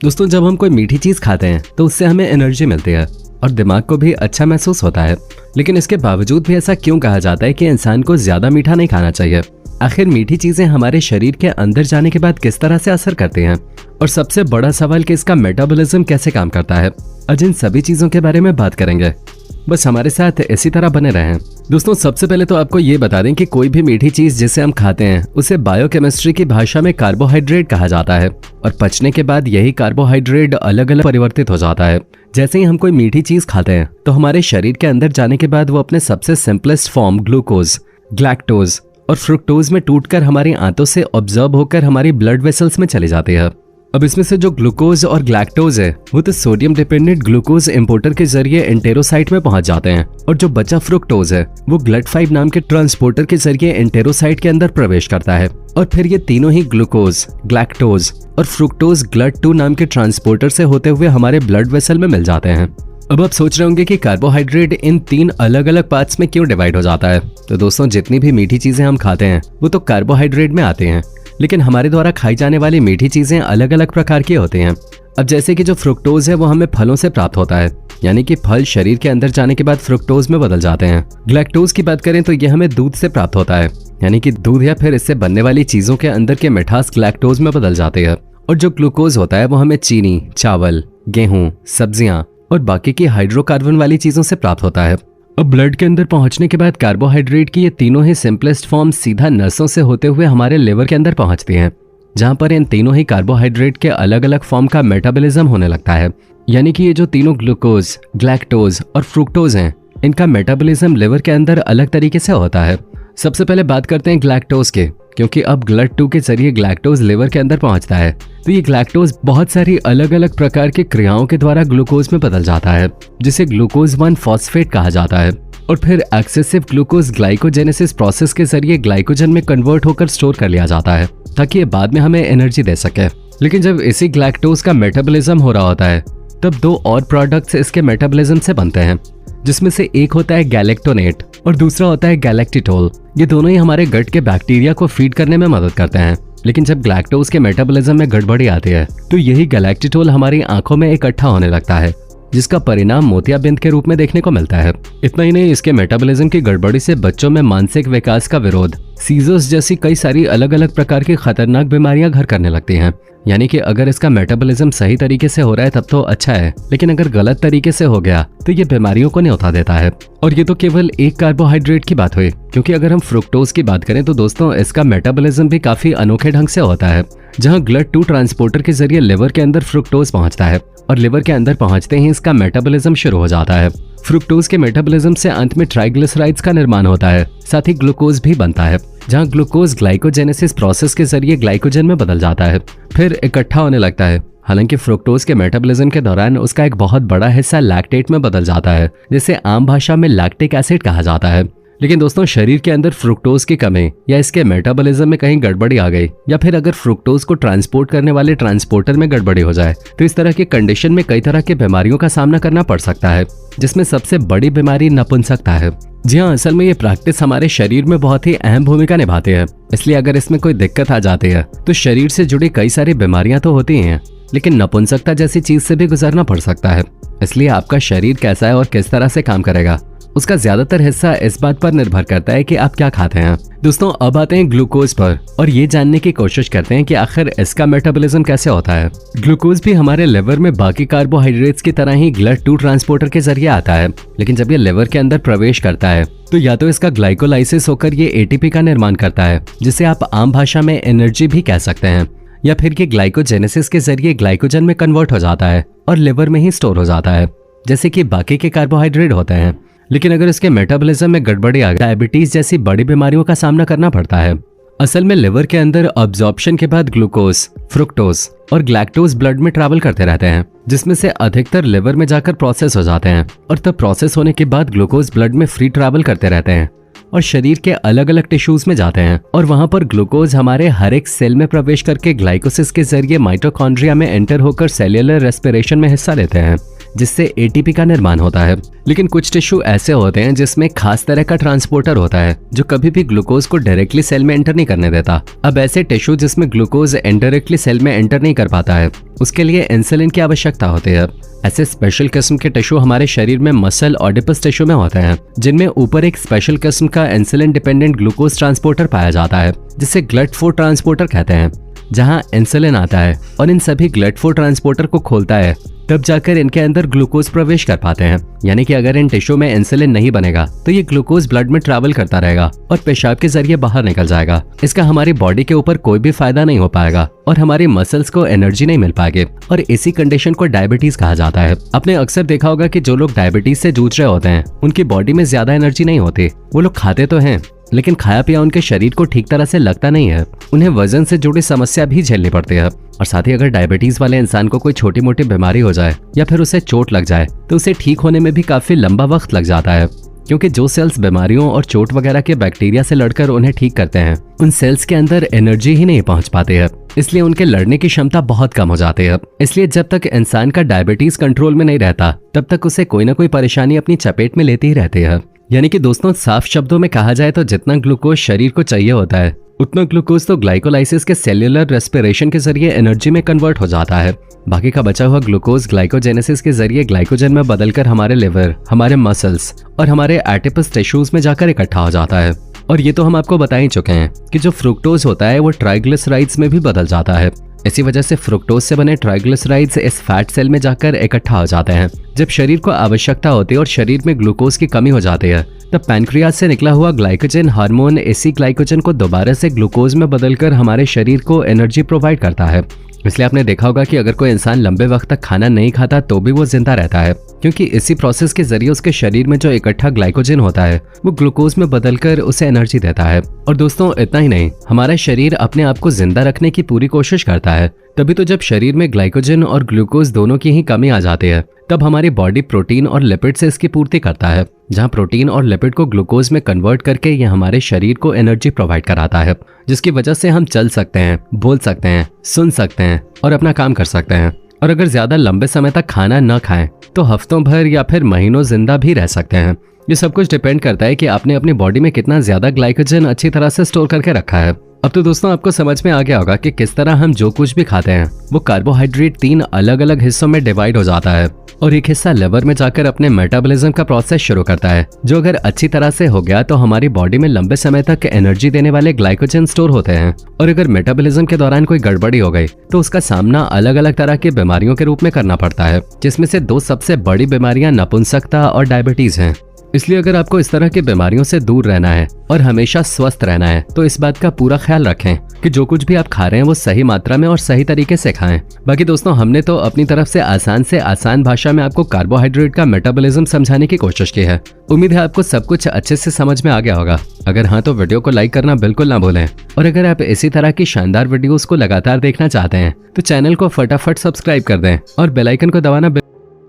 दोस्तों, जब हम कोई मीठी चीज खाते हैं तो उससे हमें एनर्जी मिलती है और दिमाग को भी अच्छा महसूस होता है। लेकिन इसके बावजूद भी ऐसा क्यों कहा जाता है कि इंसान को ज्यादा मीठा नहीं खाना चाहिए? आखिर मीठी चीजें हमारे शरीर के अंदर जाने के बाद किस तरह से असर करती हैं? और सबसे बड़ा सवाल कि इसका मेटाबॉलिज्म कैसे काम करता है। आज इन सभी चीजों के बारे में बात करेंगे, बस हमारे साथ इसी तरह बने रहें। दोस्तों, सबसे पहले तो आपको ये बता दें कि कोई भी मीठी चीज जिसे हम खाते हैं उसे बायोकेमिस्ट्री की भाषा में कार्बोहाइड्रेट कहा जाता है और पचने के बाद यही कार्बोहाइड्रेट अलग अलग परिवर्तित हो जाता है। जैसे ही हम कोई मीठी चीज खाते हैं तो हमारे शरीर के अंदर जाने के बाद वो अपने सबसे सिंपलेस्ट फॉर्म ग्लूकोज, ग्लैक्टोज और फ्रुक्टोज में टूटकर हमारी आंतों से ऑब्जर्व होकर हमारी ब्लड वेसल्स में चली जाती है। अब इसमें से जो ग्लूकोज और ग्लैक्टोज है वो तो सोडियम डिपेंडेंट ग्लूकोज इंपोर्टर के जरिए एंटेरोसाइट में पहुंच जाते हैं और जो बचा फ्रुक्टोज है वो GLUT5 नाम के ट्रांसपोर्टर के जरिए एंटेरोसाइट के अंदर प्रवेश करता है और फिर ये तीनों ही ग्लूकोज, ग्लैक्टोज और फ्रुक्टोज GLUT2 नाम के ट्रांसपोर्टर से होते हुए हमारे ब्लड वेसल में मिल जाते हैं। अब आप सोच रहे होंगे कि कार्बोहाइड्रेट इन 3 अलग अलग पार्ट्स में क्यों डिवाइड हो जाता है। तो दोस्तों, जितनी भी मीठी चीजें हम खाते हैं वो तो कार्बोहाइड्रेट में आते हैं, लेकिन हमारे द्वारा खाई जाने वाली मीठी चीजें अलग अलग प्रकार की होती हैं। अब जैसे कि जो फ्रुक्टोज है वो हमें फलों से प्राप्त होता है, यानी कि फल शरीर के अंदर जाने के बाद फ्रुक्टोज में बदल जाते हैं। ग्लैक्टोज की बात करें तो यह हमें दूध से प्राप्त होता है, यानी कि दूध या फिर इससे बनने वाली चीजों के अंदर के मिठास ग्लैक्टोज में बदल जाते हैं। और जो ग्लूकोज होता है वो हमें चीनी, चावल, गेहूं, सब्जियां और बाकी की हाइड्रोकार्बन वाली चीजों से प्राप्त होता है। अब ब्लड के अंदर पहुंचने के बाद कार्बोहाइड्रेट की ये तीनों ही सिंपलेस्ट फॉर्म सीधा नसों से होते हुए हमारे लिवर के अंदर पहुंचती हैं, जहां पर इन तीनों ही कार्बोहाइड्रेट के अलग अलग फॉर्म का मेटाबॉलिज्म होने लगता है। यानी कि ये जो तीनों ग्लूकोज, ग्लैक्टोज और फ्रुक्टोज हैं, इनका मेटाबॉलिज्म लिवर के अंदर अलग तरीके से होता है। सबसे पहले बात करते हैं ग्लैक्टोज के, क्योंकि अब GLUT2 के जरिए ग्लैक्टोज लिवर के अंदर पहुंचता है तो ये ग्लैक्टोज बहुत सारी अलग अलग प्रकार की क्रियाओं के द्वारा ग्लूकोज में बदल जाता है, जिसे ग्लूकोज 1 फॉस्फेट कहा जाता है। और फिर एक्सेसिव ग्लूकोज ग्लाइकोजेनेसिस प्रोसेस के जरिए ग्लाइकोजन में कन्वर्ट होकर स्टोर कर लिया जाता है ताकि ये बाद में हमें एनर्जी दे सके। लेकिन जब इसी ग्लैक्टोज का मेटाबॉलिज्म हो रहा होता है तब 2 और प्रोडक्ट्स इसके मेटाबॉलिज्म से बनते हैं, जिसमें से एक होता है गैलेक्टोनेट और दूसरा होता है गैलेक्टिटोल। ये दोनों ही हमारे गट के बैक्टीरिया को फीड करने में मदद करते हैं। लेकिन जब ग्लैक्टोज के मेटाबॉलिज्म में गड़बड़ी आती है तो यही गैलेक्टिटोल हमारी आंखों में इकट्ठा होने लगता है, जिसका परिणाम मोतियाबिंद के रूप में देखने को मिलता है। इतना ही नहीं, इसके मेटाबॉलिज्म की गड़बड़ी से बच्चों में मानसिक विकास का विरोध, सीजर्स जैसी कई सारी अलग अलग प्रकार की खतरनाक बीमारियां घर करने लगती हैं। यानी कि अगर इसका मेटाबॉलिज्म सही तरीके से हो रहा है तब तो अच्छा है, लेकिन अगर गलत तरीके से हो गया तो ये बीमारियों को न्योता देता है। और ये तो केवल एक कार्बोहाइड्रेट की बात हुई, क्योंकि अगर हम फ्रुक्टोज की बात करें तो दोस्तों इसका मेटाबॉलिज्म भी काफी अनोखे ढंग से होता है, जहां GLUT2 ट्रांसपोर्टर के जरिए लिवर के अंदर फ्रुक्टोज पहुंचता है और लिवर के अंदर पहुंचते ही इसका मेटाबॉलिज्म शुरू हो जाता है। फ्रुक्टोज के मेटाबॉलिज्म से अंत में ट्राइग्लिसराइड्स का निर्माण होता है, साथ ही ग्लूकोज भी बनता है, जहां ग्लूकोज ग्लाइकोजेनेसिस प्रोसेस के जरिए ग्लाइकोजन में बदल जाता है, फिर इकट्ठा होने लगता है। हालांकि फ्रुक्टोज के मेटाबॉलिज्म के दौरान उसका एक बहुत बड़ा हिस्सा लैक्टेट में बदल जाता है, जिसे आम भाषा में लैक्टिक एसिड कहा जाता है। लेकिन दोस्तों, शरीर के अंदर फ्रुक्टोज की कमी या इसके मेटाबॉलिज्म में कहीं गड़बड़ी आ गई, या फिर अगर फ्रुक्टोज को ट्रांसपोर्ट करने वाले ट्रांसपोर्टर में गड़बड़ी हो जाए तो इस तरह की कंडीशन में कई तरह की बीमारियों का सामना करना पड़ सकता है, जिसमें सबसे बड़ी बीमारी नपुंसकता है। जी हाँ, असल में ये प्रैक्टिस हमारे शरीर में बहुत ही अहम भूमिका निभाती है। इसलिए अगर इसमें कोई दिक्कत आ जाती है तो शरीर से जुड़ी कई सारी बीमारियां तो होती हैं, लेकिन नपुंसकता जैसी चीज से भी गुजरना पड़ सकता है। इसलिए आपका शरीर कैसा है और किस तरह से काम करेगा, उसका ज्यादातर हिस्सा इस बात पर निर्भर करता है कि आप क्या खाते हैं। दोस्तों, अब आते हैं ग्लूकोज पर और ये जानने की कोशिश करते हैं कि आखिर इसका मेटाबॉलिज्म कैसे होता है। ग्लूकोज भी हमारे लिवर में बाकी कार्बोहाइड्रेट्स की तरह ही GLUT2 ट्रांसपोर्टर के जरिए आता है, लेकिन जब ये लिवर के अंदर प्रवेश करता है तो या तो इसका ग्लाइकोलाइसिस होकर ये ATP का निर्माण करता है, जिसे आप आम भाषा में एनर्जी भी कह सकते हैं, या फिर ये ग्लाइकोजेनेसिस के जरिए ग्लाइकोजन में कन्वर्ट हो जाता है और लिवर में ही स्टोर हो जाता है, जैसे कि बाकी के कार्बोहाइड्रेट होते हैं। लेकिन अगर इसके मेटाबॉलिज्म में गड़बड़ी आ गई, डायबिटीज जैसी बड़ी बीमारियों का सामना करना पड़ता है। असल में लिवर के अंदर अब्जॉर्प्शन के बाद ग्लूकोज, फ्रुक्टोज और ग्लैक्टोज ब्लड में ट्रैवल करते रहते हैं, जिसमें से अधिकतर लिवर में जाकर प्रोसेस हो जाते हैं और तब प्रोसेस होने के बाद ग्लूकोज ब्लड में फ्री ट्रैवल करते रहते हैं और शरीर के अलग अलग टिश्यूज में जाते हैं और वहां पर ग्लूकोज हमारे हर एक सेल में प्रवेश करके ग्लाइकोसिस के जरिए माइटोकॉन्ड्रिया में एंटर होकर सेल्युलर रेस्पिरेशन में हिस्सा लेते हैं। जिससे एटीपी का निर्माण होता है। लेकिन कुछ टिश्यू ऐसे होते हैं जिसमें खास तरह का ट्रांसपोर्टर होता है जो कभी भी ग्लूकोज को डायरेक्टली सेल में एंटर नहीं करने देता। अब ऐसे टिश्यू जिसमें ग्लूकोज इनडायरेक्टली सेल में एंटर नहीं कर पाता है, उसके लिए इंसुलिन की आवश्यकता होती है। ऐसे स्पेशल किस्म के टिश्यू हमारे शरीर में मसल ऑडिपस टिश्यू में होते हैं, जिनमें ऊपर एक स्पेशल किस्म का इंसुलिन डिपेंडेंट ग्लूकोज ट्रांसपोर्टर पाया जाता है, जिसे GLUT4 ट्रांसपोर्टर कहते हैं, जहां इंसुलिन आता है और इन सभी GLUT4 ट्रांसपोर्टर को खोलता है, तब जाकर इनके अंदर ग्लूकोज प्रवेश कर पाते हैं। यानी कि अगर इन टिश्यू में इंसुलिन नहीं बनेगा तो ये ग्लूकोज ब्लड में ट्रैवल करता रहेगा और पेशाब के जरिए बाहर निकल जाएगा। इसका हमारी बॉडी के ऊपर कोई भी फायदा नहीं हो पाएगा और हमारी मसल्स को एनर्जी नहीं मिल पाएगी, और इसी कंडीशन को डायबिटीज कहा जाता है। आपने अक्सर देखा होगा कि जो लोग डायबिटीज से जूझ रहे होते हैं उनकी बॉडी में ज्यादा एनर्जी नहीं होती। वो लोग खाते तो हैं लेकिन खाया पिया उनके शरीर को ठीक तरह से लगता नहीं है। उन्हें वजन से जुड़ी समस्या भी झेलनी पड़ती है। और साथ ही अगर डायबिटीज वाले इंसान को कोई छोटी मोटी बीमारी हो जाए या फिर उसे चोट लग जाए तो उसे ठीक होने में भी काफी लंबा वक्त लग जाता है, क्योंकि जो सेल्स बीमारियों और चोट वगैरह के बैक्टीरिया से लड़कर उन्हें ठीक करते हैं, उन सेल्स के अंदर एनर्जी ही नहीं पहुंच पाती है, इसलिए उनके लड़ने की क्षमता बहुत कम हो जाती है। इसलिए जब तक इंसान का डायबिटीज कंट्रोल में नहीं रहता तब तक उसे कोई ना कोई परेशानी अपनी चपेट में लेती ही रहती है। यानी कि दोस्तों, साफ शब्दों में कहा जाए तो जितना ग्लूकोज शरीर को चाहिए होता है उतना ग्लूकोज तो ग्लाइकोलाइसिस के सेल्यूलर रेस्पिरेशन के जरिए एनर्जी में कन्वर्ट हो जाता है। बाकी का बचा हुआ ग्लूकोज ग्लाइकोजेनेसिस के जरिए ग्लाइकोजन में बदलकर हमारे लिवर, हमारे मसल्स और हमारे एडिपस टिश्यूज में जाकर इकट्ठा हो जाता है। और ये तो हम आपको बता ही चुके हैं कि जो फ्रुक्टोज होता है वो ट्राइग्लिसराइड्स में भी बदल जाता है। इसी वजह से फ्रुक्टोज से बने ट्राइग्लिसराइड्स इस फैट सेल में जाकर इकट्ठा हो जाते हैं। जब शरीर को आवश्यकता होती है और शरीर में ग्लूकोज की कमी हो जाती है तब पैनक्रियाज से निकला हुआ ग्लाइकोजन हार्मोन इसी ग्लाइकोजन को दोबारा से ग्लूकोज में बदलकर हमारे शरीर को एनर्जी प्रोवाइड करता है। इसलिए आपने देखा होगा कि अगर कोई इंसान लंबे वक्त तक खाना नहीं खाता तो भी वो जिंदा रहता है, क्योंकि इसी प्रोसेस के जरिए उसके शरीर में जो इकट्ठा ग्लाइकोजन होता है वो ग्लूकोज में बदलकर उसे एनर्जी देता है। और दोस्तों, इतना ही नहीं, हमारा शरीर अपने आप को जिंदा रखने की पूरी कोशिश करता है। तभी तो जब शरीर में ग्लाइकोजन और ग्लूकोज दोनों की ही कमी आ जाती है तब हमारी बॉडी प्रोटीन और लिपिड से इसकी पूर्ति करता है, जहां प्रोटीन और लिपिड को ग्लूकोज में कन्वर्ट करके ये हमारे शरीर को एनर्जी प्रोवाइड कराता है, जिसकी वजह से हम चल सकते हैं, बोल सकते हैं, सुन सकते हैं और अपना काम कर सकते हैं। और अगर ज्यादा लंबे समय तक खाना न खाएं तो हफ्तों भर या फिर महीनों जिंदा भी रह सकते हैं। ये सब कुछ डिपेंड करता है कि आपने अपनी बॉडी में कितना ज्यादा ग्लाइकोजन अच्छी तरह से स्टोर करके रखा है। अब तो दोस्तों आपको समझ में आ गया होगा कि किस तरह हम जो कुछ भी खाते हैं वो कार्बोहाइड्रेट 3 अलग अलग हिस्सों में डिवाइड हो जाता है, और एक हिस्सा लिवर में जाकर अपने मेटाबॉलिज्म का प्रोसेस शुरू करता है, जो अगर अच्छी तरह से हो गया तो हमारी बॉडी में लंबे समय तक एनर्जी देने वाले ग्लाइकोजन स्टोर होते हैं। और अगर मेटाबॉलिज्म के दौरान कोई गड़बड़ी हो गई तो उसका सामना अलग अलग तरह की बीमारियों के रूप में करना पड़ता है, जिसमें से 2 सबसे बड़ी बीमारियां नपुंसकता और डायबिटीज हैं। इसलिए अगर आपको इस तरह की बीमारियों से दूर रहना है और हमेशा स्वस्थ रहना है तो इस बात का पूरा ख्याल रखें कि जो कुछ भी आप खा रहे हैं वो सही मात्रा में और सही तरीके से खाएं। बाकी दोस्तों, हमने तो अपनी तरफ से आसान भाषा में आपको कार्बोहाइड्रेट का मेटाबॉलिज्म समझाने की कोशिश की है। उम्मीद है आपको सब कुछ अच्छे से समझ में आ गया होगा। अगर हाँ तो वीडियो को लाइक करना बिल्कुल ना भूलें, और अगर आप इसी तरह की शानदार वीडियोस को लगातार देखना चाहते हैं तो चैनल को फटाफट सब्सक्राइब कर दें और बेल आइकन को दबाना